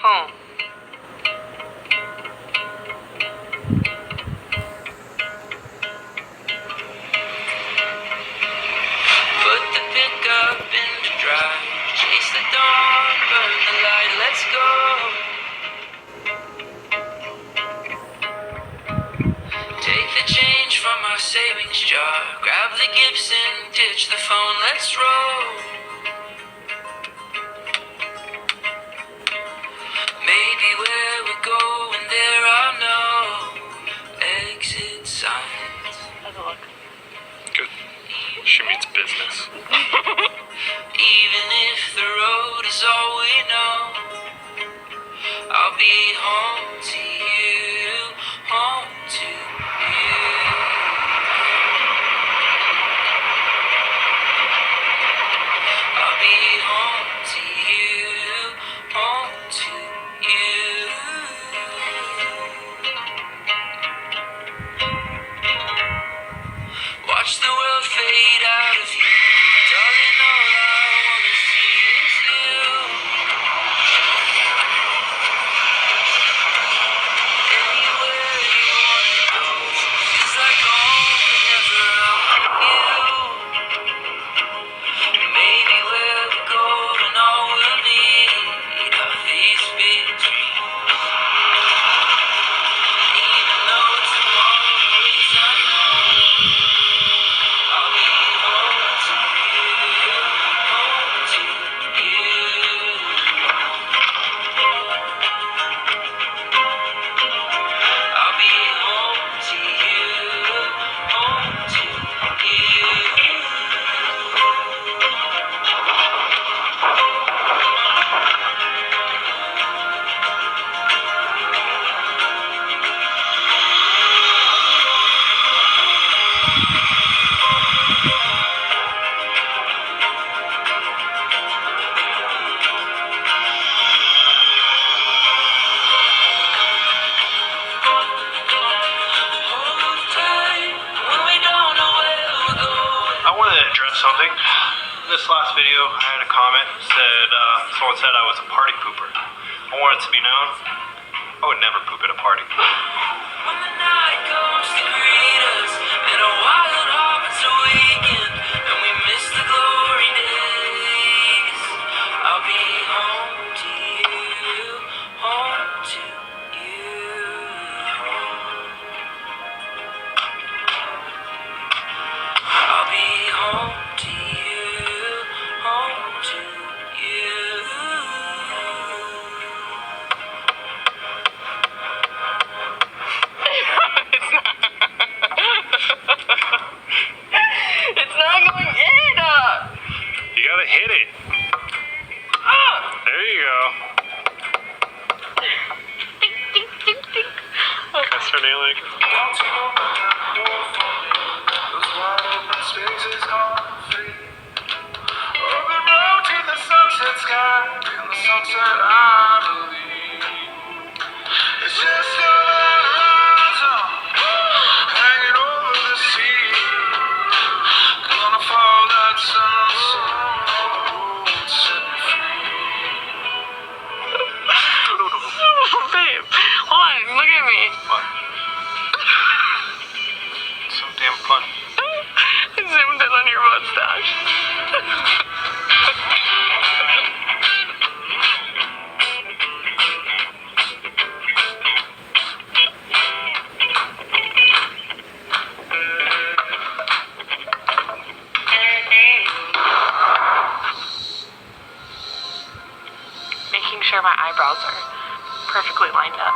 home. Put the pickup in the drive, chase the dawn, burn the light, let's go. Take the change from our savings jar, grab the Gibson, ditch the phone, let's roll. Maybe where we're going there are no exit signs. How's it look? Good. She means business. Even if the road is all we know, I'll be home to you, home to you. I'll be home to you, home to you. Watch the world fade out of you, darling, all I wanna see is you. Anywhere you wanna go, feels like home whenever I'm with you. Maybe where we're going, all we'll need are these big dreams. Even though tomorrow is unknown, I'll be home to you, home to you. I'll be home to you, home to you. Hold tight when we don't know where we're going. I wanted to address something. This last video, I had a comment said someone said I was a party pooper. I want it to be known, I would never poop at a party. When the night comes to greet us and our wild hearts awaken and we miss the glory days, I'll be home to you, home to you. I'll be home to you, home to you. It's not going in! You gotta hit it. There you go. Ding, ding, ding, ding. Can I start nailing it? Oh, babe, hold on, look at me. What? So damn fun. I zoomed in on your mustache. Making sure my eyebrows are perfectly lined up.